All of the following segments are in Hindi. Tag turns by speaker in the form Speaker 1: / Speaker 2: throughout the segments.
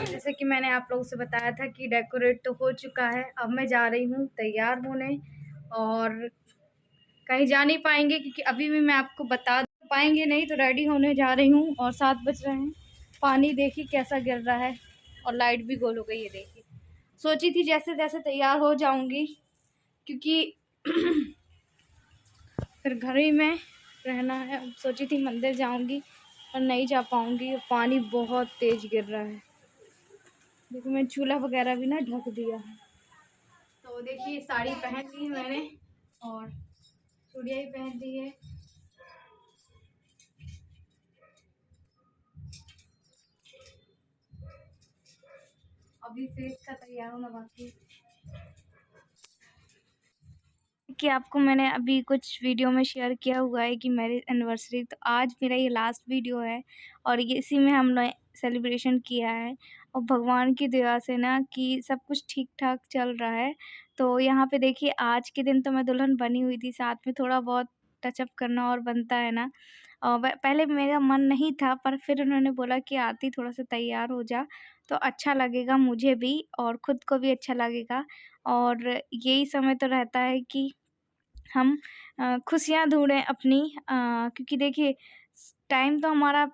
Speaker 1: जैसे कि मैंने आप लोगों से बताया था कि डेकोरेट तो हो चुका है। अब मैं जा रही हूँ तैयार होने, और कहीं जा नहीं पाएंगे क्योंकि अभी भी मैं आपको बता पाएंगे नहीं, तो रेडी होने जा रही हूँ। और 7 बज रहे हैं। पानी देखिए कैसा गिर रहा है, और लाइट भी गोल हो गई है। देखिए, सोची थी जैसे तैसे तैयार हो जाऊंगी क्योंकि फिर घर ही में रहना है। सोची थी मंदिर जाऊंगी पर नहीं जा पाऊंगी, पानी बहुत तेज गिर रहा है। देखो, मैं चूल्हा वगैरह भी ना ढक दिया है। तो देखिए, साड़ी पहन ली मैंने और चूड़िया भी पहन ली है। अभी फेस का तैयार होना बाकी कि आपको मैंने अभी कुछ वीडियो में शेयर किया हुआ है कि मैरिज एनिवर्सरी, तो आज मेरा ये लास्ट वीडियो है और ये इसी में हमने सेलिब्रेशन किया है। और भगवान की दया से ना कि सब कुछ ठीक ठाक चल रहा है। तो यहाँ पे देखिए, आज के दिन तो मैं दुल्हन बनी हुई थी, साथ में थोड़ा बहुत टचअप करना और बनता है ना। और पहले मेरा मन नहीं था, पर फिर उन्होंने बोला कि आरती थोड़ा सा तैयार हो जा तो अच्छा लगेगा मुझे भी और ख़ुद को भी अच्छा लगेगा। और यही समय तो रहता है कि हम खुशियाँ ढूँढें अपनी, क्योंकि देखिए टाइम तो हमारा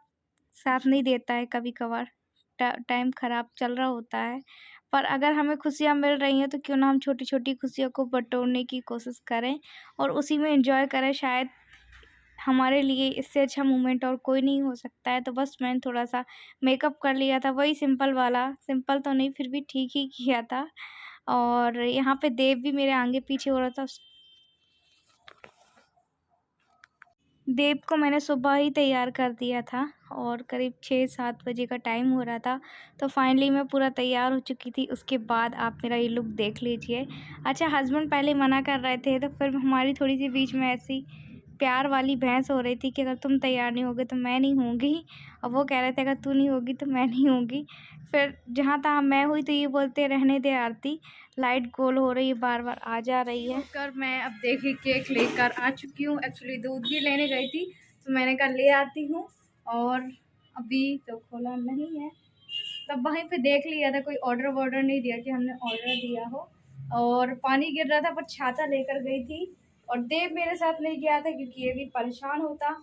Speaker 1: साथ नहीं देता है। कभी-कभार टाइम ख़राब चल रहा होता है, पर अगर हमें खुशियाँ मिल रही हैं तो क्यों ना हम छोटी-छोटी खुशियों को बटोरने की कोशिश करें और उसी में एंजॉय करें। शायद हमारे लिए इससे अच्छा मोमेंट और कोई नहीं हो सकता है। तो बस मैंने थोड़ा-सा मेकअप कर लिया था, वही सिंपल वाला, सिंपल तो नहीं फिर भी ठीक ही किया था। और यहाँ पे देव भी मेरे आगे पीछे हो रहा था। देव को मैंने सुबह ही तैयार कर दिया था और करीब 6-7 बजे का टाइम हो रहा था। तो फाइनली मैं पूरा तैयार हो चुकी थी। उसके बाद आप मेरा ये लुक देख लीजिए। अच्छा, हस्बैंड पहले मना कर रहे थे, तो फिर हमारी थोड़ी-सी बीच में ऐसी प्यार वाली बहस हो रही थी कि अगर तुम तैयार नहीं होगे तो मैं नहीं होंगी, और वो कह रहे थे अगर तू नहीं होगी तो मैं नहीं होंगी। फिर जहाँ तहाँ मैं हुई तो ये बोलते रहने दे आरती, लाइट गोल हो रही है, बार-बार आ जा रही है। कर मैं अब देखिए केक लेकर आ चुकी हूँ। एक्चुअली दूध भी लेने गई थी तो मैंने कहा ले आती हूँ, और अभी तो खोला नहीं है। तब वहीं पे देख लिया था, कोई ऑर्डर नहीं दिया कि हमने ऑर्डर दिया हो। और पानी गिर रहा था पर छाता लेकर गई थी, और देव मेरे साथ नहीं गया था क्योंकि ये भी परेशान होता।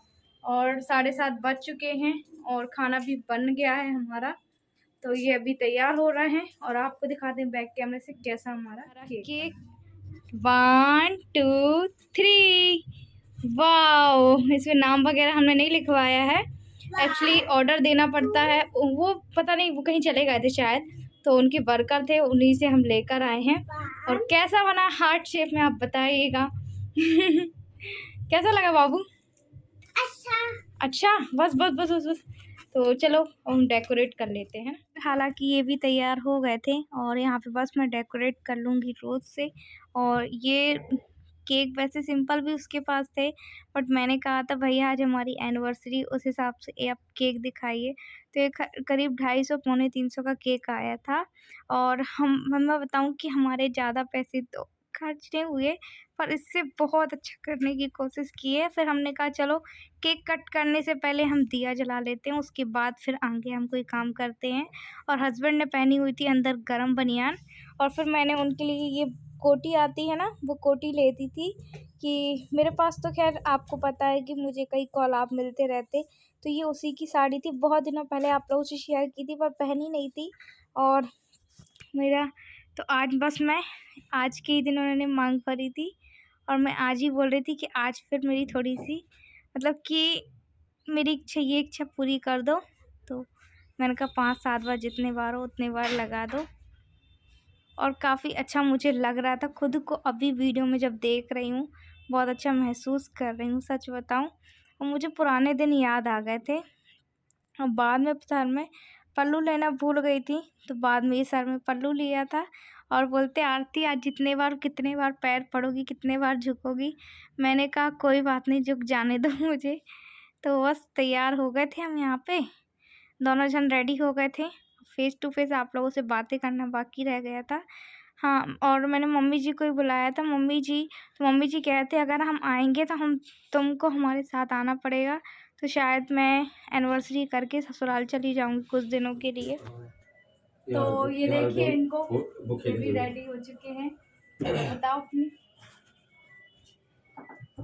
Speaker 1: और 7:30 बज चुके हैं और खाना भी बन गया है हमारा। तो ये अभी तैयार हो रहे हैं और आपको दिखाते हैं बैक कैमरे से कैसा हमारा केक। 1 2 3। वाओ, इसमें नाम वगैरह हमने नहीं लिखवाया है। एक्चुअली ऑर्डर देना पड़ता है, वो पता नहीं वो कहीं चले गए थे शायद, तो उनके वर्कर थे, उन्हीं से हम लेकर आए हैं। और कैसा बना हार्ट शेप में, आप बताइएगा। कैसा लगा बाबू? अच्छा, बस बस बस बस बस। तो चलो हम डेकोरेट कर लेते हैं। हालांकि ये भी तैयार हो गए थे और यहाँ पे बस मैं डेकोरेट कर लूँगी रोज़ से। और ये केक वैसे सिंपल भी उसके पास थे, बट मैंने कहा था भैया आज हमारी एनिवर्सरी, उस हिसाब से ये आप केक दिखाइए। तो ये करीब 250 पौने 300 का केक आया था। और मैं बताऊँ कि हमारे ज़्यादा पैसे तो खर्च नहीं हुए, पर इससे बहुत अच्छा करने की कोशिश की है। फिर हमने कहा चलो केक कट करने से पहले हम दिया जला लेते हैं, उसके बाद फिर आगे हम कोई काम करते हैं। और हस्बैंड ने पहनी हुई थी अंदर गरम बनियान, और फिर मैंने उनके लिए ये कोटी आती है ना, वो कोटी लेती थी कि मेरे पास तो खैर आपको पता है कि मुझे कई कॉलाब मिलते रहते। तो ये उसी की साड़ी थी, बहुत दिनों पहले आप लोगों से शेयर की थी पर पहनी नहीं थी। और मेरा तो आज बस मैं आज के ही दिन उन्होंने मांग भरी थी और मैं आज ही बोल रही थी कि आज फिर मेरी थोड़ी-सी मतलब कि मेरी ये इच्छा पूरी कर दो। तो मैंने कहा 5-7 बार जितने बार हो उतने बार लगा दो। और काफ़ी अच्छा मुझे लग रहा था खुद को, अभी वीडियो में जब देख रही हूँ बहुत अच्छा महसूस कर रही हूँ, सच बताऊँ। और मुझे पुराने दिन याद आ गए थे। और बाद में सर में पल्लू लेना भूल गई थी, तो बाद में ये सर में पल्लू लिया था। और बोलते आरती आज जितने बार कितने बार पैर पड़ोगी, कितने बार झुकोगी। मैंने कहा कोई बात नहीं, झुक जाने दो मुझे। तो बस तैयार हो गए थे हम, यहाँ पे दोनों जन रेडी हो गए थे। फ़ेस टू फ़ेस आप लोगों से बातें करना बाकी रह गया था। हाँ, और मैंने मम्मी जी को ही बुलाया था। मम्मी जी कह रहे थे अगर हम आएँगे तो तुमको हमारे साथ आना पड़ेगा। तो शायद मैं एनिवर्सरी करके ससुराल चली जाऊँगी कुछ दिनों के लिए। तो ये देखिए इनको, ये भी रेडी हो चुके हैं। बताओ अपनी।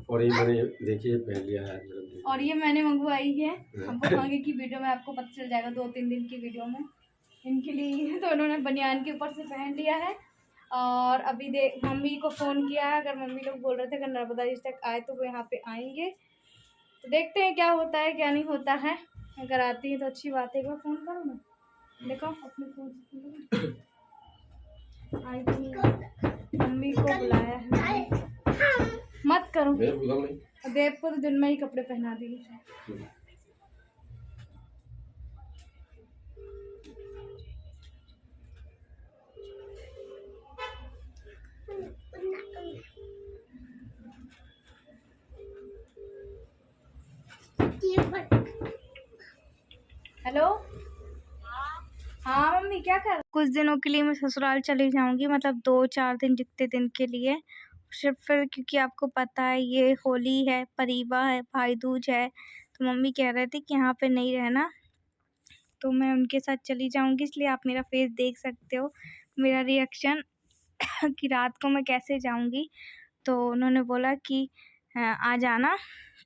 Speaker 2: और ये मैंने देखिए पहन लिया है,
Speaker 1: और ये मैंने मंगवाई है। अब वो आगे की वीडियो में आपको पता चल जाएगा, 2-3 दिन की वीडियो में इनके लिए। तो इन्होंने बनियान के ऊपर से पहन लिया है। और अभी मम्मी को फ़ोन किया है। अगर मम्मी लोग बोल रहे थे अगर नर्मदा जी तक आए तो वो यहाँ पे आएंगे। तो देखते हैं क्या होता है क्या नहीं होता है। अगर आती है तो अच्छी बात है। एक बार फ़ोन करो ना, देखो अपने फ़ोन से आई थी। मम्मी को बुलाया है। मत करो, देव को तो दिन में ही कपड़े पहना दिए। हेलो, हाँ मम्मी क्या कर। कुछ दिनों के लिए मैं ससुराल चली जाऊंगी, मतलब 2-4 दिन, जितने दिन के लिए सिर्फ। फिर क्योंकि आपको पता है ये होली है, परीवा है, भाई दूज है, तो मम्मी कह रहे थे कि यहाँ पे नहीं रहना। तो मैं उनके साथ चली जाऊंगी, इसलिए आप मेरा फेस देख सकते हो, मेरा रिएक्शन कि रात को मैं कैसे जाऊंगी। तो उन्होंने बोला कि आ जाना।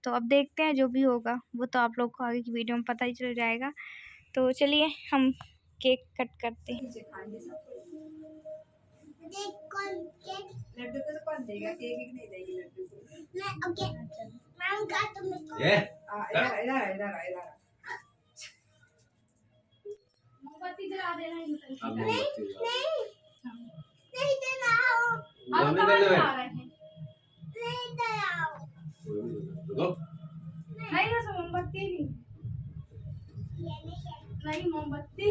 Speaker 1: तो अब देखते हैं, जो भी होगा वो तो आप लोग को आगे की वीडियो में पता ही चल जाएगा। तो चलिए हम केक कट करते हैं। लड्डू को तो कौन देगा, केक नहीं देगी लड्डू को। मैं ओके, मैं उनका तुमको इधर इधर इधर इधर मोमबत्ती जला देना है। नहीं नहीं देना हो, हम कहाँ जा रहे हैं। नहीं दयाओ, नहीं है मोमबत्ती नहीं मोमबत्ती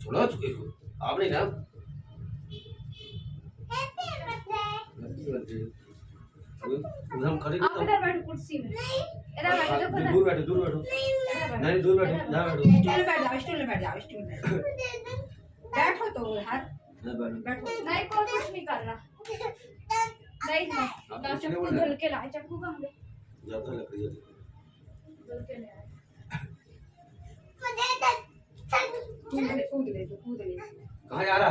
Speaker 2: छोड़ो आप नहीं ना। हम खड़े
Speaker 1: आप इधर बैठो कुर्सी में। इधर बैठो,
Speaker 2: दूर बैठो दूर बैठो, नहीं दूर बैठो, ना बैठो,
Speaker 1: स्टूल में बैठ जाओ, स्टूल में बैठो। तो यार बैठो, नहीं कोई कुछ नहीं कर रहा। नहीं ना चक्कू धुल के लाए, चक्कू कहाँ गए,
Speaker 2: ज्यादा लकड़ी है
Speaker 1: धुल के ले आए। कूद ले
Speaker 2: कहाँ जा रहा।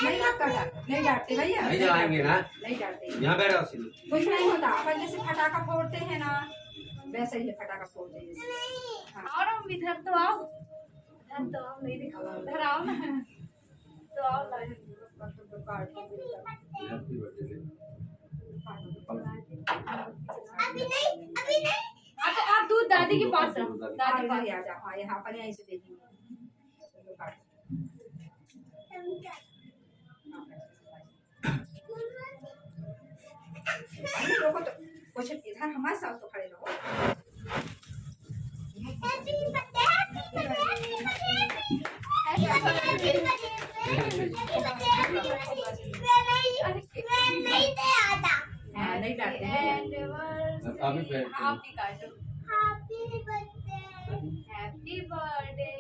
Speaker 1: नहीं नहीं डांटते भैया,
Speaker 2: नहीं जाएंगे ना,
Speaker 1: नहीं डांटते।
Speaker 2: यहाँ बैठो
Speaker 1: कुछ नहीं होता, अपन जैसे फटाखा फोड़ते हैं ना वैसे ही फटाखा फोड़ते हैं। आओ ना इधर तो आओ, इधर तो आओ, नहीं दिखाओ, इधर आओ ना तो आओ। अभी नहीं आप दूध दादी के पास रहो, दादी पास आ जाओ। हाँ यहाँ पर ऐसे देखिए, लोगों तो कुछ इधर हमारे साथ तो खड़े रहो। नहीं डालते हैं, आप ही काटो। Happy birthday.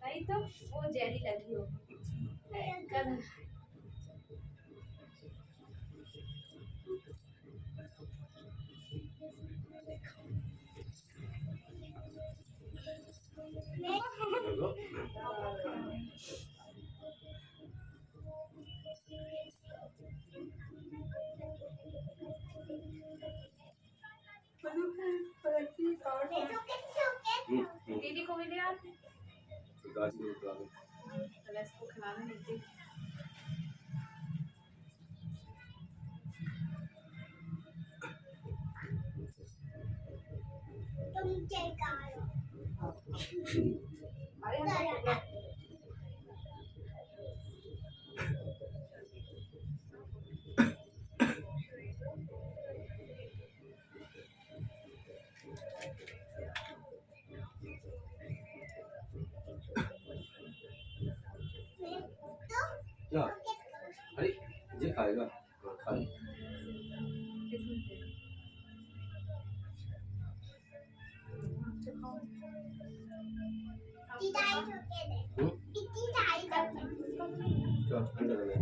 Speaker 1: नहीं तो वो जेली लगी हो कल। दीदी को भी ले आते, इसको खिलाने नहीं। तुम क्या करो,
Speaker 2: क्या अरे ये खाएगा खाए। क्या अंदर है?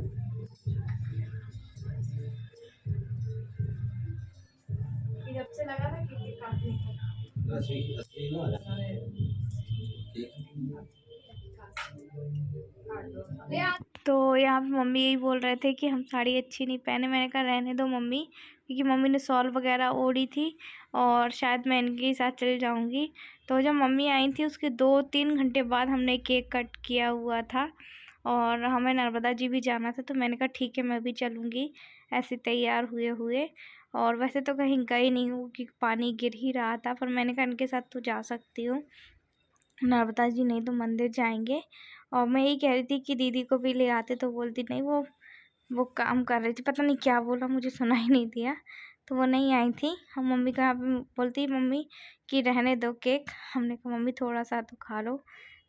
Speaker 1: जब से लगा था कि काटने को
Speaker 2: असली असली ना
Speaker 1: तो यहाँ पे मम्मी यही बोल रहे थे कि हम साड़ी अच्छी नहीं पहने। मैंने कहा रहने दो मम्मी, क्योंकि मम्मी ने शॉल वगैरह ओढ़ी थी और शायद मैं इनके साथ चली जाऊँगी। तो जब मम्मी आई थी उसके 2-3 घंटे बाद हमने केक कट किया हुआ था और हमें नर्मदा जी भी जाना था। तो मैंने कहा ठीक है मैं भी चलूँगी ऐसे तैयार हुए हुए। और वैसे तो कहीं गई नहीं हूँ क्योंकि पानी गिर ही रहा था, पर मैंने कहा इनके साथ तो जा सकती हूँ नर्मदा जी, नहीं तो मंदिर जाएंगे। और मैं यही कह रही थी कि दीदी को भी ले आते, तो बोलती नहीं वो काम कर रही थी, पता नहीं क्या बोला मुझे सुना ही नहीं दिया, तो वो नहीं आई थी। हम मम्मी को यहाँ पे बोलती मम्मी कि रहने दो केक। हमने कहा मम्मी थोड़ा सा तो खा लो,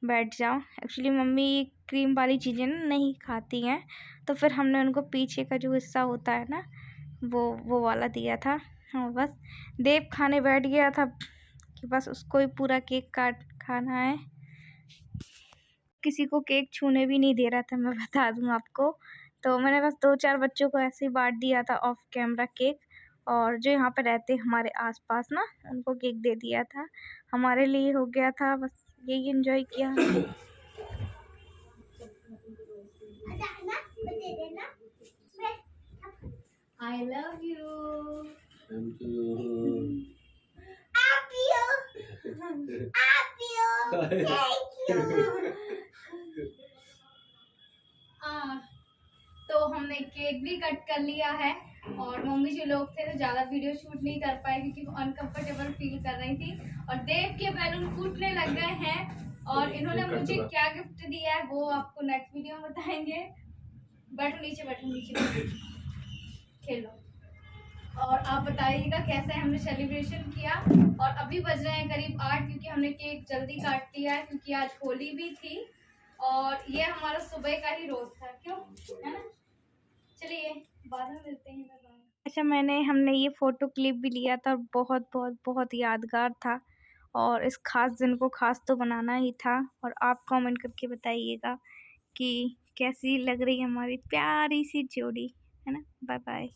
Speaker 1: बैठ जाओ। एक्चुअली मम्मी क्रीम वाली चीज़ें ना नहीं खाती हैं, तो फिर हमने उनको पीछे का जो हिस्सा होता है ना वो वाला दिया था। हाँ बस देव खाने बैठ गया था कि बस उसको ही पूरा केक काट खाना है। किसी को केक छूने भी नहीं दे रहा था, मैं बता दूं आपको। तो मैंने बस 2-4 बच्चों को ऐसे ही बांट दिया था ऑफ कैमरा केक, और जो यहाँ पे रहते हमारे आसपास ना उनको केक दे दिया था। हमारे लिए हो गया था, बस यही एंजॉय किया। I love you.
Speaker 2: Thank you.
Speaker 1: तो हमने केक भी कट कर लिया है और मम्मी जो लोग थे तो ज़्यादा वीडियो शूट नहीं कर पाए क्योंकि वो अनकंफर्टेबल फील कर रही थी। और देव के बैलून फूटने लग गए हैं और इन्होंने मुझे क्या गिफ्ट दिया है वो आपको नेक्स्ट वीडियो में बताएंगे। बैठो नीचे खेलो। और आप बताइएगा कैसे हमने सेलिब्रेशन किया। और अभी बज रहे हैं करीब 8 क्योंकि हमने केक जल्दी काट लिया है क्योंकि आज होली भी थी और ये हमारा सुबह का ही रोज था, क्यों है ना। चलिए बाद में मिलते हैं। अच्छा हमने ये फ़ोटो क्लिप भी लिया था और बहुत बहुत बहुत यादगार था और इस खास दिन को खास तो बनाना ही था। और आप कमेंट करके बताइएगा कि कैसी लग रही है हमारी प्यारी सी जोड़ी, है ना। Bye bye.